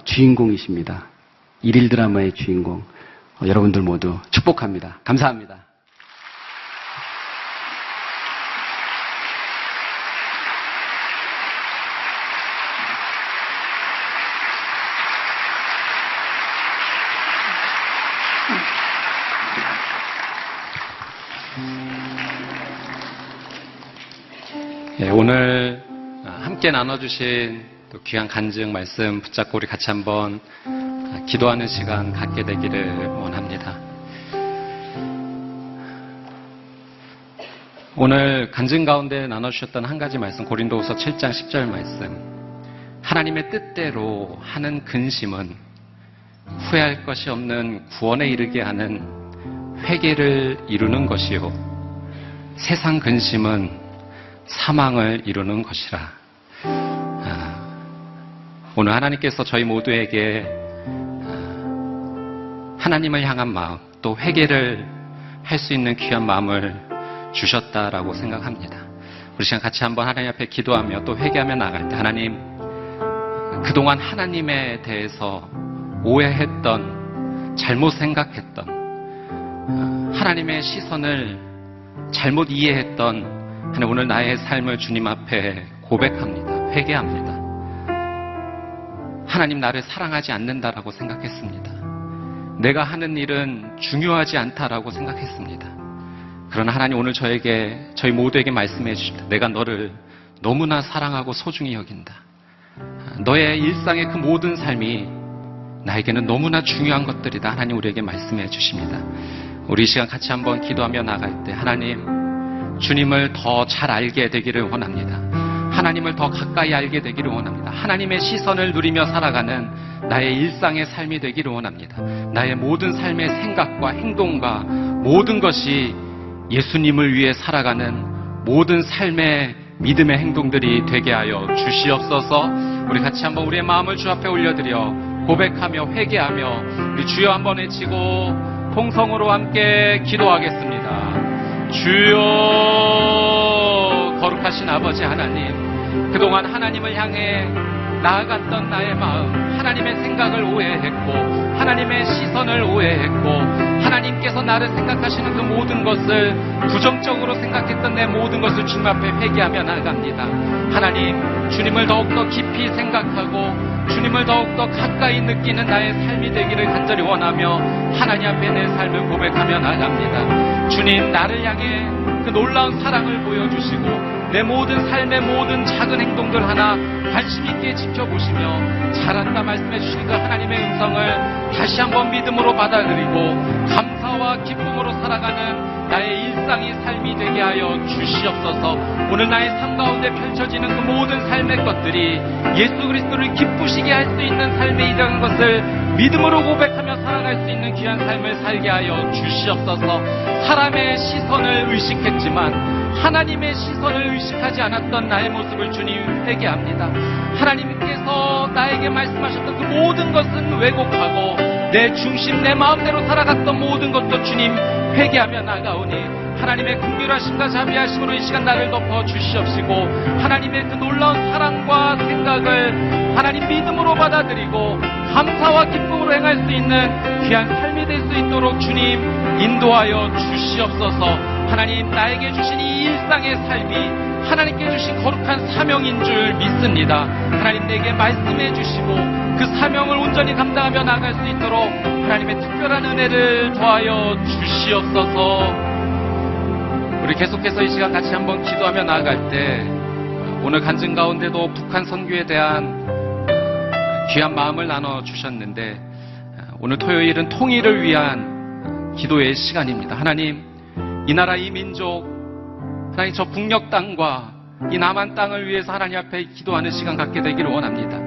주인공이십니다. 일일 드라마의 주인공 여러분들 모두 축복합니다. 감사합니다. 예, 오늘 함께 나눠주신 또 귀한 간증 말씀 붙잡고 우리 같이 한번 기도하는 시간 갖게 되기를 원합니다. 오늘 간증 가운데 나눠주셨던 한 가지 말씀, 고린도후서 7장 10절 말씀. 하나님의 뜻대로 하는 근심은 후회할 것이 없는 구원에 이르게 하는 회개를 이루는 것이요, 세상 근심은 사망을 이루는 것이라. 오늘 하나님께서 저희 모두에게 하나님을 향한 마음, 또 회개를 할 수 있는 귀한 마음을 주셨다라고 생각합니다. 우리 시간 같이 한번 하나님 앞에 기도하며 또 회개하며 나갈 때, 하나님, 그동안 하나님에 대해서 오해했던, 잘못 생각했던, 하나님의 시선을 잘못 이해했던 하나님, 오늘 나의 삶을 주님 앞에 고백합니다. 회개합니다. 하나님, 나를 사랑하지 않는다라고 생각했습니다. 내가 하는 일은 중요하지 않다라고 생각했습니다. 그러나 하나님, 오늘 저희 모두에게 말씀해 주십니다. 내가 너를 너무나 사랑하고 소중히 여긴다. 너의 일상의 그 모든 삶이 나에게는 너무나 중요한 것들이다. 하나님, 우리에게 말씀해 주십니다. 우리 이 시간 같이 한번 기도하며 나갈 때, 하나님, 주님을 더 잘 알게 되기를 원합니다. 하나님을 더 가까이 알게 되기를 원합니다. 하나님의 시선을 누리며 살아가는 나의 일상의 삶이 되기를 원합니다. 나의 모든 삶의 생각과 행동과 모든 것이 예수님을 위해 살아가는 모든 삶의 믿음의 행동들이 되게 하여 주시옵소서. 우리 같이 한번 우리의 마음을 주 앞에 올려드려 고백하며 회개하며 우리 주여 한번 외치고 통성으로 함께 기도하겠습니다. 주여, 거룩하신 아버지 하나님, 그동안 하나님을 향해 나아갔던 나의 마음, 하나님의 생각을 오해했고 하나님의 시선을 오해했고 하나님께서 나를 생각하시는 그 모든 것을 부정적으로 생각했던 내 모든 것을 주님 앞에 회개하며 나아갑니다. 하나님, 주님을 더욱더 깊이 생각하고 주님을 더욱더 가까이 느끼는 나의 삶이 되기를 간절히 원하며 하나님 앞에 내 삶을 고백하며 나아갑니다. 주님, 나를 향해 그 놀라운 사랑을 보여주시고 내 모든 삶의 모든 작은 행동들 하나 관심 있게 지켜보시며 잘한다 말씀해 주신 그 하나님의 음성을 다시 한번 믿음으로 받아들이고 감사와 기쁨으로 살아가는 나의 일상의 삶이 되게 하여 주시옵소서. 오늘 나의 삶 가운데 펼쳐지는 그 모든 삶의 것들이 예수 그리스도를 기쁘시게 할 수 있는 삶에 이르는 것을 믿음으로 고백하며 살아갈 수 있는 귀한 삶을 살게 하여 주시옵소서. 사람의 시선을 의식했지만 하나님의 시선을 의식하지 않았던 나의 모습을 주님 회개합니다. 하나님께서 나에게 말씀하셨던 그 모든 것은 왜곡하고 내 중심, 내 마음대로 살아갔던 모든 것도 주님 회개하며 나가오니 하나님의 긍휼하심과 자비하심으로 이 시간 나를 덮어 주시옵시고 하나님의 그 놀라운 사랑과 생각을 하나님 믿음으로 받아들이고 감사와 기쁨으로 행할 수 있는 귀한 삶이 될 수 있도록 주님 인도하여 주시옵소서. 하나님, 나에게 주신 이 일상의 삶이 하나님께 주신 거룩한 사명인 줄 믿습니다. 하나님, 내게 말씀해 주시고 그 사명을 온전히 감당하며 나아갈 수 있도록 하나님의 특별한 은혜를 더하여 주시옵소서. 우리 계속해서 이 시간 같이 한번 기도하며 나아갈 때 오늘 간증 가운데도 북한 선교에 대한 귀한 마음을 나눠주셨는데 오늘 토요일은 통일을 위한 기도의 시간입니다. 하나님, 이 나라 이 민족, 하나님 저 북녘 땅과 이 남한 땅을 위해서 하나님 앞에 기도하는 시간 갖게 되기를 원합니다.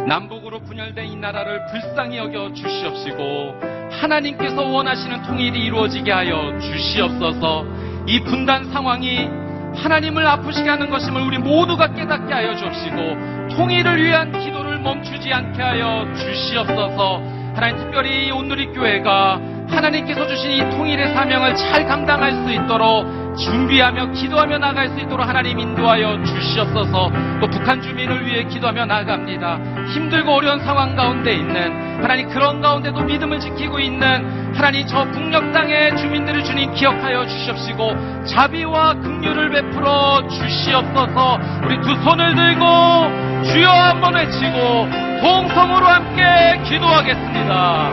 남북으로 분열된 이 나라를 불쌍히 여겨 주시옵시고 하나님께서 원하시는 통일이 이루어지게 하여 주시옵소서. 이 분단 상황이 하나님을 아프시게 하는 것임을 우리 모두가 깨닫게 하여 주옵시고 통일을 위한 기도를 멈추지 않게 하여 주시옵소서. 하나님, 특별히 온누리교회가 하나님께서 주신 이 통일의 사명을 잘 감당할 수 있도록 준비하며 기도하며 나아갈 수 있도록 하나님 인도하여 주시옵소서. 또 북한 주민을 위해 기도하며 나아갑니다. 힘들고 어려운 상황 가운데 있는 하나님, 그런 가운데도 믿음을 지키고 있는 하나님 저 북녘 땅의 주민들을 주님 기억하여 주시옵시고 자비와 긍휼을 베풀어 주시옵소서. 우리 두 손을 들고 주여 한번 외치고 동성으로 함께 기도하겠습니다.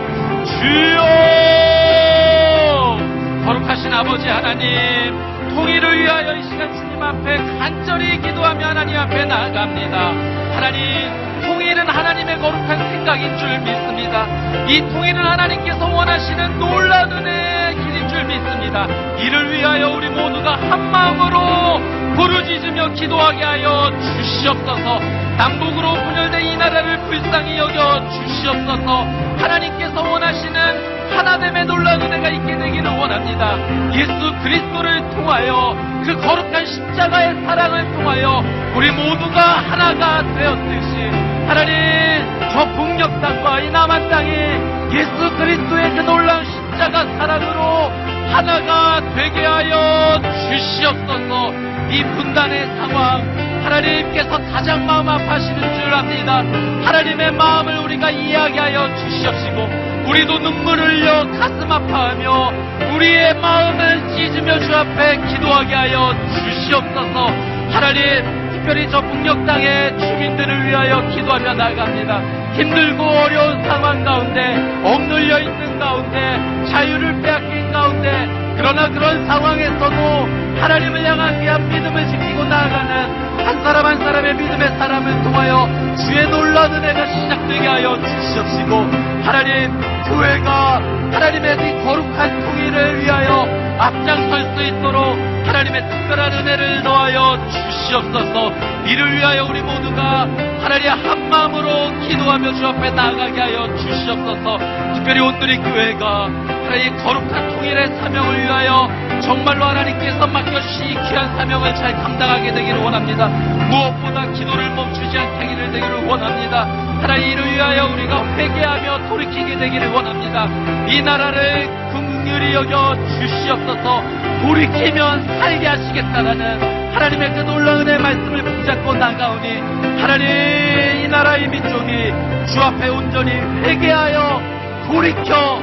주여, 거룩하신 아버지 하나님, 통일을 위하여 이 시간 주님 앞에 간절히 기도하며 하나님 앞에 나아갑니다. 하나님, 통일은 하나님의 거룩한 생각인 줄 믿습니다. 이 통일은 하나님께서 원하시는 놀라운 은혜의 길인 줄 믿습니다. 이를 위하여 우리 모두가 한 마음으로 부르짖으며 기도하게 하여 주시옵소서. 남북으로 분열된 이 나라를 불쌍히 여겨 주시옵소서. 하나님께서 원하시는 하나됨의 놀라운 은혜가 있게 되기를 원합니다. 예수 그리스도를 통하여 그 거룩한 십자가의 사랑을 통하여 우리 모두가 하나가 되었듯이 하나님, 저 북녘 땅과 이 남한 땅이 예수 그리스도의 그 놀라운 십자가 사랑으로 하나가 되게 하여 주시옵소서. 이 분단의 상황, 하나님께서 가장 마음 아파하시는 줄 압니다. 하나님의 마음을 우리가 이해하게 하여 주시옵시고 우리도 눈물을 흘려 가슴 아파하며 우리의 마음을 찢으며 주 앞에 기도하게 하여 주시옵소서. 하나님, 특별히 저 북녘 땅의 주민들을 위하여 기도하며 나아갑니다. 힘들고 어려운 상황 가운데, 억눌려 있는 가운데, 자유를 빼앗긴 가운데, 그러나 그런 상황에서도 하나님을 향한 귀한 믿음을 지키고 나아가는 한 사람 한 사람의 믿음의 사람을 통하여 주의 놀라운 은혜가 시작되게 하여 주시옵시고 하나님, 교회가 하나님의 이 거룩한 통일을 위하여 앞장설 수 있도록 하나님의 특별한 은혜를 더하여 주시옵소서. 이를 위하여 우리 모두가 하나님의 한 마음으로 기도하며 주 앞에 나아가게 하여 주시옵소서. 특별히 온누리 교회가 하나님의 거룩한 통일의 사명을 위하여 정말로 하나님께서 맡겨주신 이 귀한 사명을 잘 감당하게 되기를 원합니다. 무엇보다 기도를 멈추지 않게 되기를 원합니다. 하나님, 이를 위하여 우리가 회개하며 돌이키게 되기를 원합니다. 이 나라를 긍휼히 여겨 주시옵소서. 돌이키면 살게 하시겠다라는 하나님의 그 놀라운 은혜의 말씀을 붙잡고 나가오니 하나님, 이 나라의 민족이 주 앞에 온전히 회개하여 돌이켜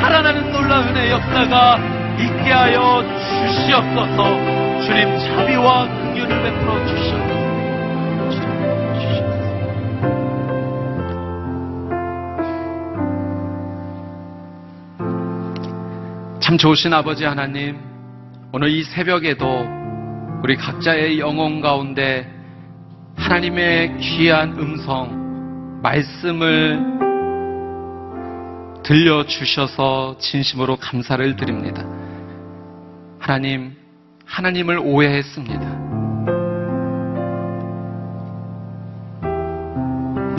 살아나는 놀라운 은혜의 역사가 있게 하여 주시옵소서. 주님, 자비와 긍휼을 베풀어 주시옵소서. 참 좋으신 아버지 하나님, 오늘 이 새벽에도 우리 각자의 영혼 가운데 하나님의 귀한 음성, 말씀을 들려주셔서 진심으로 감사를 드립니다. 하나님, 하나님을 오해했습니다.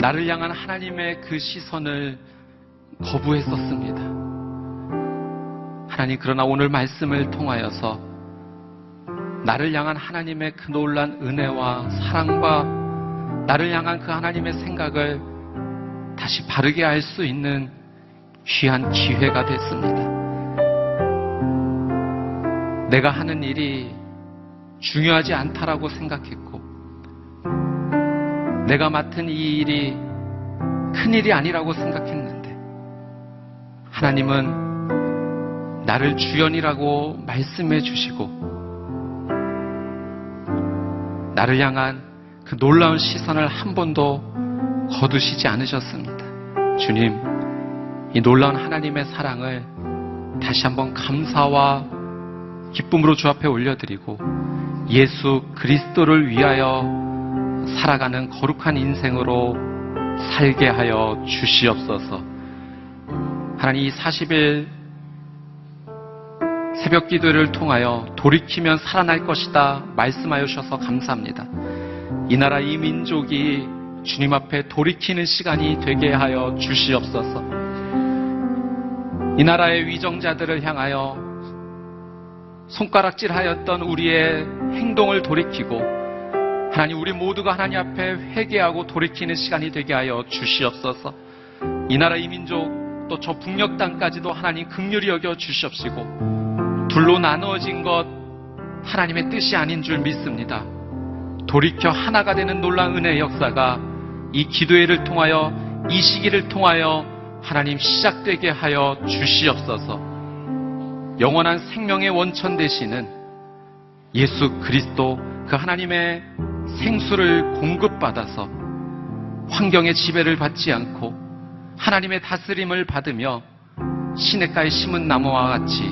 나를 향한 하나님의 그 시선을 거부했었습니다. 하나님, 그러나 오늘 말씀을 통하여서 나를 향한 하나님의 그 놀란 은혜와 사랑과 나를 향한 그 하나님의 생각을 다시 바르게 알 수 있는 귀한 기회가 됐습니다. 내가 하는 일이 중요하지 않다라고 생각했고, 내가 맡은 이 일이 큰 일이 아니라고 생각했는데, 하나님은 나를 주연이라고 말씀해 주시고 나를 향한 그 놀라운 시선을 한 번도 거두시지 않으셨습니다. 주님, 이 놀라운 하나님의 사랑을 다시 한번 감사와 기쁨으로 주 앞에 올려드리고 예수 그리스도를 위하여 살아가는 거룩한 인생으로 살게 하여 주시옵소서. 하나님, 이 40일 새벽 기도를 통하여 돌이키면 살아날 것이다 말씀하여 주셔서 감사합니다. 이 나라 이 민족이 주님 앞에 돌이키는 시간이 되게 하여 주시옵소서. 이 나라의 위정자들을 향하여 손가락질하였던 우리의 행동을 돌이키고 하나님, 우리 모두가 하나님 앞에 회개하고 돌이키는 시간이 되게 하여 주시옵소서. 이 나라 이 민족 또 저 북녘 땅까지도 하나님 긍휼히 여겨 주시옵시고 둘로 나누어진 것 하나님의 뜻이 아닌 줄 믿습니다. 돌이켜 하나가 되는 놀라운 은혜의 역사가 이 기도회를 통하여 이 시기를 통하여 하나님 시작되게 하여 주시옵소서. 영원한 생명의 원천 되시는 예수 그리스도 그 하나님의 생수를 공급받아서 환경의 지배를 받지 않고 하나님의 다스림을 받으며 시냇가에 심은 나무와 같이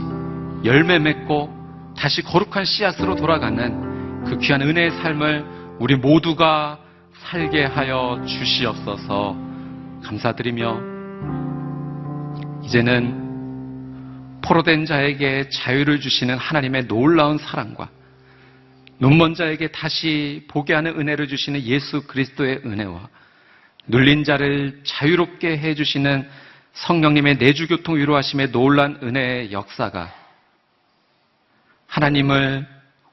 열매 맺고 다시 거룩한 씨앗으로 돌아가는 그 귀한 은혜의 삶을 우리 모두가 살게 하여 주시옵소서. 감사드리며 이제는 포로된 자에게 자유를 주시는 하나님의 놀라운 사랑과 눈먼 자에게 다시 보게 하는 은혜를 주시는 예수 그리스도의 은혜와 눌린 자를 자유롭게 해주시는 성령님의 내주교통 위로하심의 놀란 은혜의 역사가 하나님을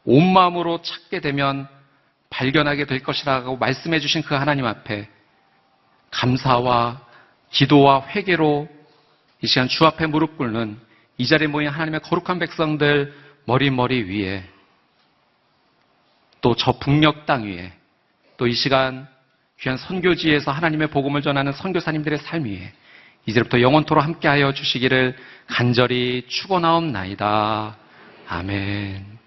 온 마음으로 찾게 되면 발견하게 될 것이라고 말씀해 주신 그 하나님 앞에 감사와 기도와 회개로 이 시간 주 앞에 무릎 꿇는 이 자리에 모인 하나님의 거룩한 백성들 머리 위에 또 저 북녘 땅 위에 또 이 시간 귀한 선교지에서 하나님의 복음을 전하는 선교사님들의 삶 위에 이제부터 영원토록 함께하여 주시기를 간절히 축원하옵나이다. 아멘.